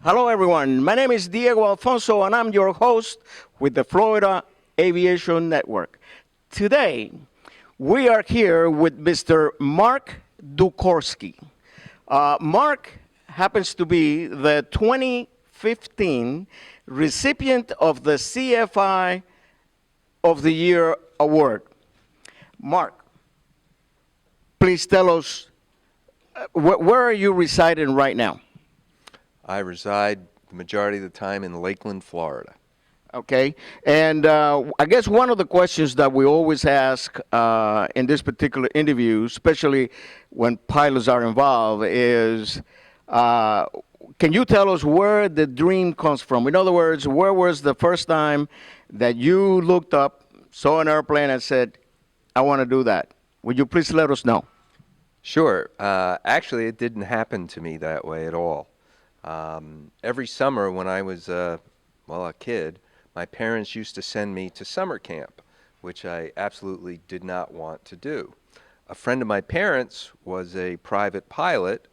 Hello, everyone. My name is Diego Alfonso, and I'm your host with the Florida Aviation Network. Today, we are here with Mr. Mark Ducorsky. Mark happens to be the 2015 recipient of the CFI of the Year Award. Mark, please tell us, where are you residing right now? I reside the majority of the time in Lakeland, Florida. Okay, and I guess one of the questions that we always ask in this particular interview, especially when pilots are involved, is can you tell us where the dream comes from? In other words, where was the first time that you looked up, saw an airplane, and said, I want to do that? Would you please let us know? Sure. Actually, it didn't happen to me that way at all. Every summer when I was, a kid, my parents used to send me to summer camp, which I absolutely did not want to do. A friend of my parents was a private pilot,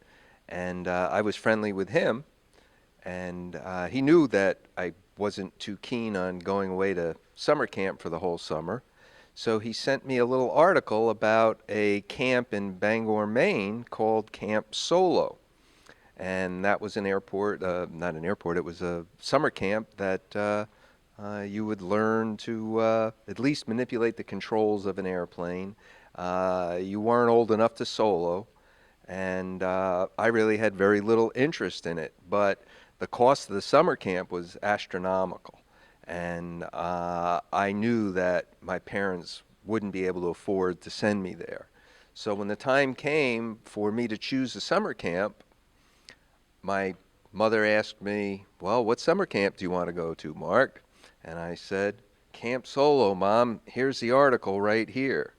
and I was friendly with him, and he knew that I wasn't too keen on going away to summer camp for the whole summer. So he sent me a little article about a camp in Bangor, Maine called Camp Solo. And that was an airport, not an airport, it was a summer camp that you would learn to at least manipulate the controls of an airplane. You weren't old enough to solo, and I really had very little interest in it. But the cost of the summer camp was astronomical, and I knew that my parents wouldn't be able to afford to send me there. So when the time came for me to choose a summer camp, my mother asked me, well, what summer camp do you want to go to, Mark? And I said, Camp Solo, Mom. Here's the article right here.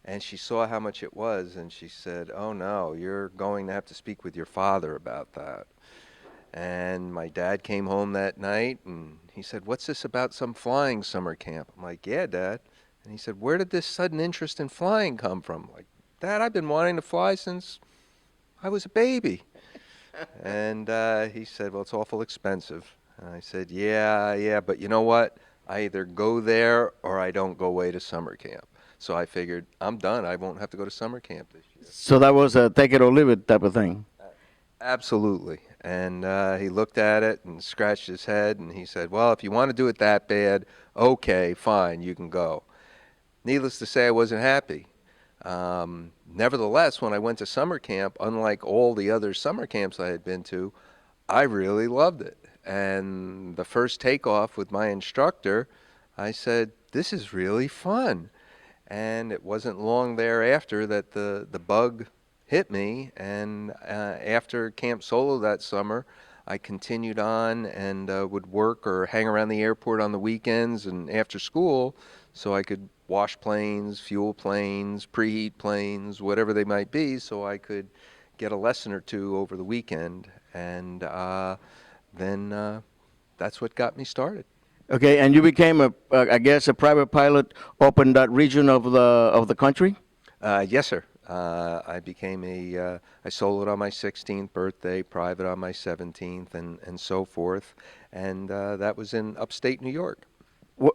And she saw how much it was, and she said, oh, no, you're going to have to speak with your father about that. And my dad came home that night, and he said, what's this about some flying summer camp? I'm like, yeah, Dad. And he said, where did this sudden interest in flying come from? I'm like, Dad, I've been wanting to fly since I was a baby. And he said, well, it's awful expensive. And I said, yeah, but you know what? I either go there or I don't go away to summer camp. So I figured, I'm done. I won't have to go to summer camp this year. So that was a take it or leave it type of thing. Absolutely. And he looked at it and scratched his head, and he said, well, if you want to do it that bad, okay, fine, you can go. Needless to say, I wasn't happy. Nevertheless, when I went to summer camp, unlike all the other summer camps I had been to, I really loved it. And the first takeoff with my instructor, I said, this is really fun. And it wasn't long thereafter that the bug hit me. And after Camp Solo that summer, I continued on and would work or hang around the airport on the weekends and after school so I could wash planes, fuel planes, preheat planes, whatever they might be, so I could get a lesson or two over the weekend. And then that's what got me started. Okay, and you became I guess, a private pilot up in that region of the country? Yes, sir. I became I soloed on my 16th birthday, private on my 17th, and so forth. And that was in upstate New York.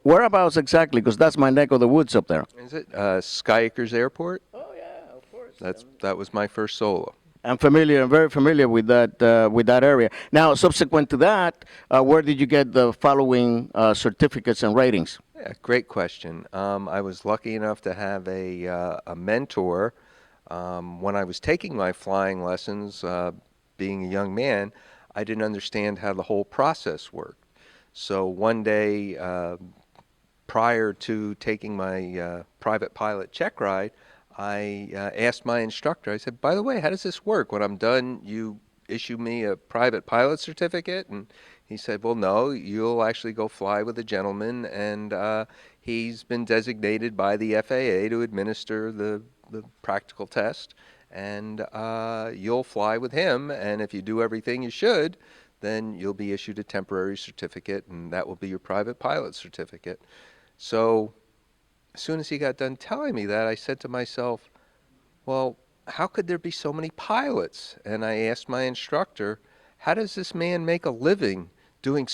Whereabouts exactly? Because that's my neck of the woods up there. Is it Skyacres Airport? Oh yeah, of course. That was my first solo. I'm very familiar with that area. Now, subsequent to that, where did you get the following certificates and ratings? Yeah, great question. I was lucky enough to have a mentor when I was taking my flying lessons. Being a young man, I didn't understand how the whole process worked. So one day, prior to taking my private pilot check ride, I asked my instructor, I said, by the way, how does this work? When I'm done, you issue me a private pilot certificate? And he said, well, no, you'll actually go fly with a gentleman, and he's been designated by the FAA to administer the practical test, and you'll fly with him, and if you do everything you should, then you'll be issued a temporary certificate, and that will be your private pilot certificate. So as soon as he got done telling me that, I said to myself, well, how could there be so many pilots? And I asked my instructor, how does this man make a living doing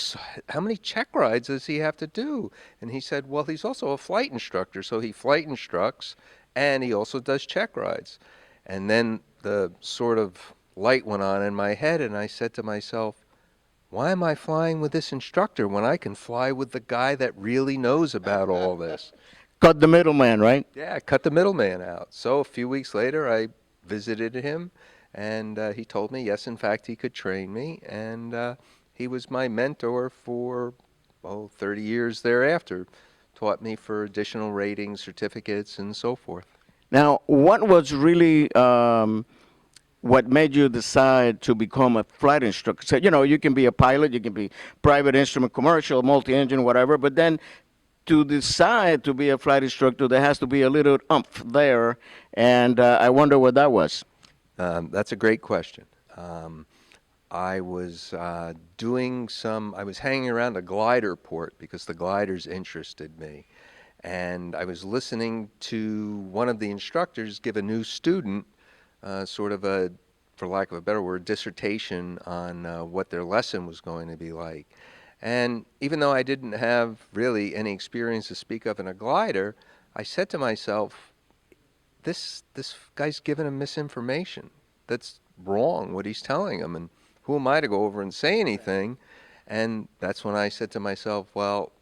how many check rides does he have to do? And he said, well, he's also a flight instructor, so he flight instructs and he also does check rides. And then the sort of light went on in my head, and I said to myself, why am I flying with this instructor when I can fly with the guy that really knows about all this? Cut the middleman, right? Yeah, cut the middleman out. So a few weeks later, I visited him, and he told me, yes, in fact, he could train me, and he was my mentor for, 30 years thereafter. Taught me for additional ratings, certificates, and so forth. Now, what was really what made you decide to become a flight instructor? So, you can be a pilot, you can be private instrument, commercial, multi-engine, whatever, but then to decide to be a flight instructor, there has to be a little umph there, and I wonder what that was. That's a great question. I was I was hanging around a glider port because the gliders interested me. And I was listening to one of the instructors give a new student sort of a, for lack of a better word, dissertation on what their lesson was going to be like. And even though I didn't have really any experience to speak of in a glider, I said to myself, this guy's giving him misinformation. That's wrong, what he's telling him. And who am I to go over and say anything? And that's when I said to myself, well,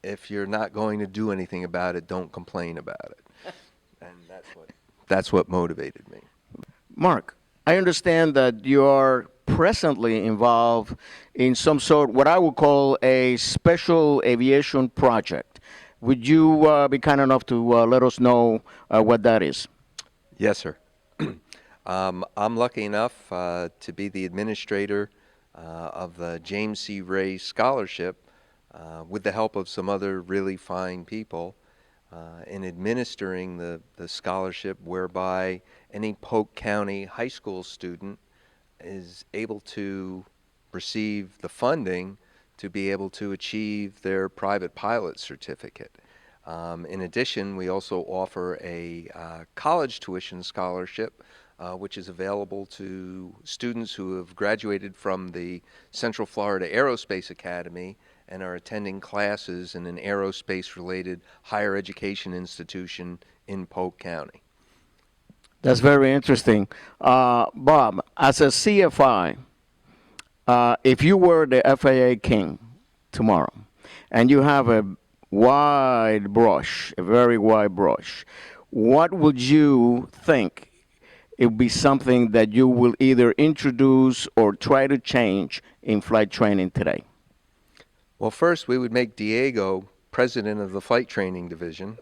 if you're not going to do anything about it, don't complain about it. And that's what motivated me. Mark, I understand that you are presently involved in some sort, what I would call a special aviation project. Would you be kind enough to let us know what that is? Yes, sir. I'm lucky enough to be the administrator of the James C. Ray Scholarship with the help of some other really fine people in administering the scholarship, whereby any Polk County high school student is able to receive the funding to be able to achieve their private pilot certificate. In addition, we also offer a college tuition scholarship, which is available to students who have graduated from the Central Florida Aerospace Academy and are attending classes in an aerospace-related higher education institution in Polk County. That's very interesting. Bob, as a CFI, if you were the FAA king tomorrow, and you have a wide brush, a very wide brush, what would you think it would be something that you will either introduce or try to change in flight training today? Well, first, we would make Diego president of the flight training division.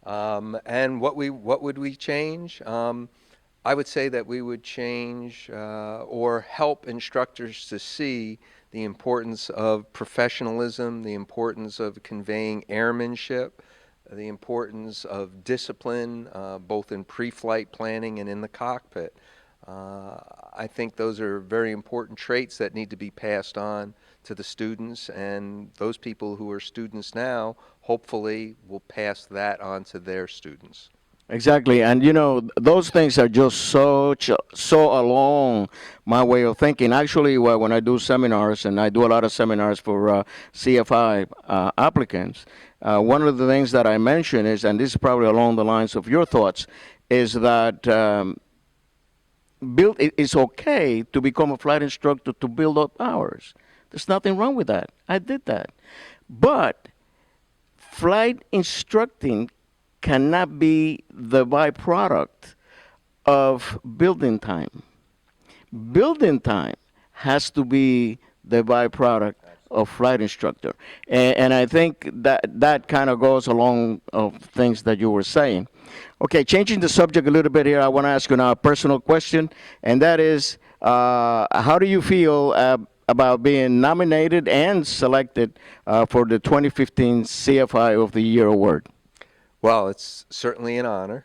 And what would we change? I would say that we would change or help instructors to see the importance of professionalism, the importance of conveying airmanship, the importance of discipline, both in pre-flight planning and in the cockpit. I think those are very important traits that need to be passed on to the students, and those people who are students now hopefully will pass that on to their students. Exactly, and those things are just so along my way of thinking. Actually, when I do seminars, and I do a lot of seminars for CFI applicants, one of the things that I mention is, and this is probably along the lines of your thoughts, is that it's okay to become a flight instructor to build up hours. There's nothing wrong with that. I did that, but flight instructing cannot be the byproduct of building time. Building time has to be the byproduct of flight instructor. And I think that kind of goes along of things that you were saying. Okay, changing the subject a little bit here, I want to ask you now a personal question, and that is, how do you feel about being nominated and selected for the 2015 CFI of the Year award? Well, it's certainly an honor.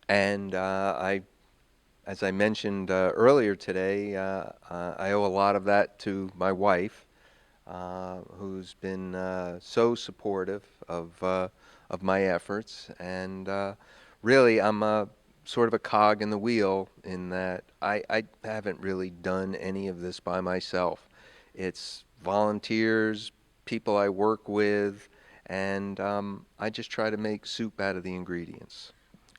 And as I mentioned earlier today, I owe a lot of that to my wife, who's been so supportive of my efforts. And really, I'm sort of a cog in the wheel in that I haven't really done any of this by myself. It's volunteers, people I work with, and I just try to make soup out of the ingredients.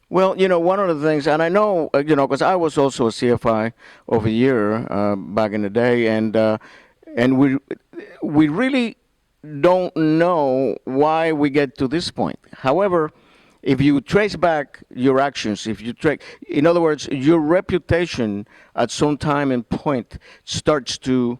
Well, one of the things, and I know, because I was also a CFI of a year back in the day, and we really don't know why we get to this point. However, if you trace back your actions, if you trace, in other words, your reputation at some time and point starts to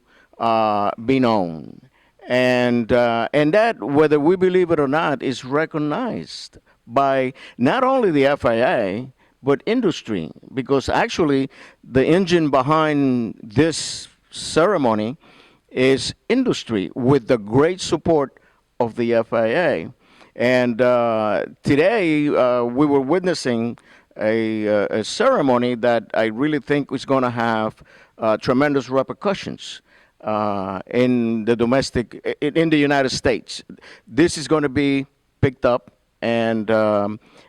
be known, and that, whether we believe it or not, is recognized by not only the FIA but industry, because actually the engine behind this ceremony is industry with the great support of the FIA. And today we were witnessing a ceremony that I really think is going to have tremendous repercussions in the domestic, in the United States. This is going to be picked up and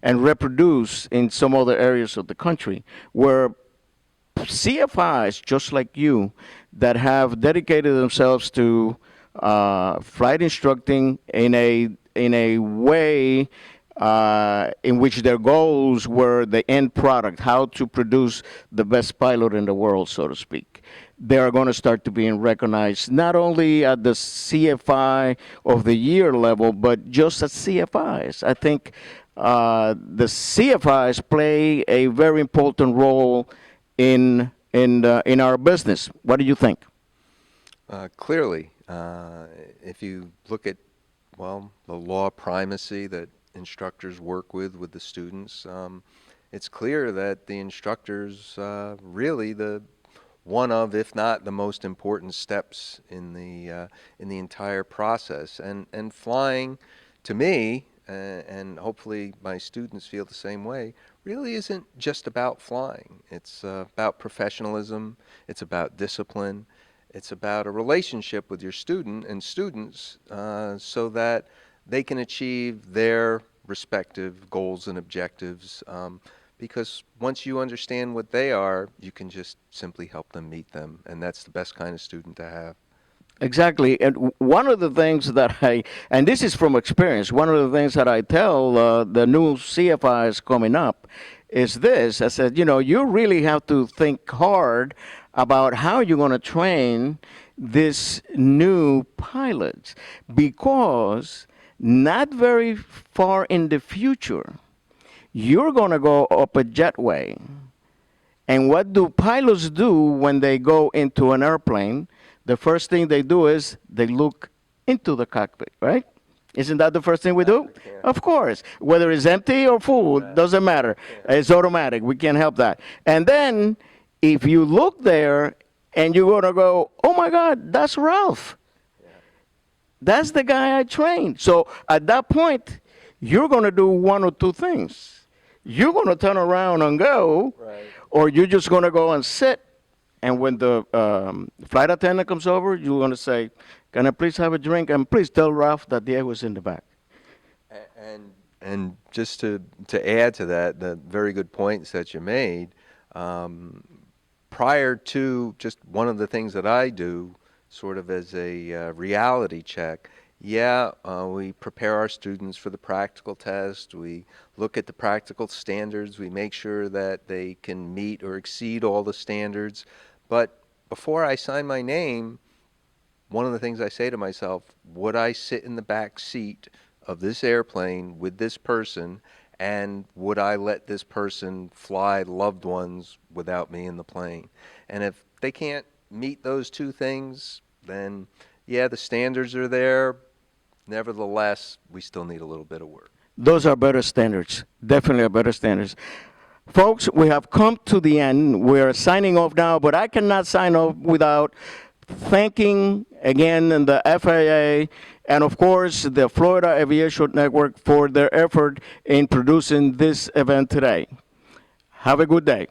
reproduced in some other areas of the country where CFIs just like you that have dedicated themselves to flight instructing in a way in which their goals were the end product, how to produce the best pilot in the world, so to speak. They are going to start to being recognized not only at the CFI of the year level, but just as CFIs. I think the CFIs play a very important role in our business. What do you think? Clearly, if you look at, well, the law of primacy that instructors work with the students, it's clear that the instructors really the one of, if not the most important steps in the entire process. And flying, to me, and hopefully my students feel the same way, really isn't just about flying. It's about professionalism. It's about discipline. It's about a relationship with your student and students so that they can achieve their respective goals and objectives. Because once you understand what they are, you can just simply help them meet them. And that's the best kind of student to have. Exactly. And one of the things that and this is from experience, one of the things that I tell the new CFIs coming up is this. I said, you really have to think hard about how you're going to train this new pilots, because not very far in the future, you're going to go up a jetway. And what do pilots do when they go into an airplane? The first thing they do is they look into the cockpit, right? Isn't that the first thing we do? Of course. Whether it's empty or full, doesn't matter. It's automatic. We can't help that. And then if you look there and you're going to go, oh my God, that's Ralph. That's the guy I trained. So at that point, you're going to do one or two things. You're going to turn around and go, or you're just going to go and sit. And when the flight attendant comes over, you're going to say, can I please have a drink? And please tell Ralph that the air was in the back. And just to add to that, the very good points that you made, prior to just one of the things that I do, sort of as a reality check, we prepare our students for the practical test. We look at the practical standards. We make sure that they can meet or exceed all the standards. But before I sign my name, one of the things I say to myself, would I sit in the back seat of this airplane with this person, and would I let this person fly loved ones without me in the plane? And if they can't meet those two things, then yeah, the standards are there. Nevertheless, we still need a little bit of work. Those are better standards, definitely are better standards. Folks, we have come to the end. We're signing off now, but I cannot sign off without thanking again the FAA and, of course, the Florida Aviation Network for their effort in producing this event today. Have a good day.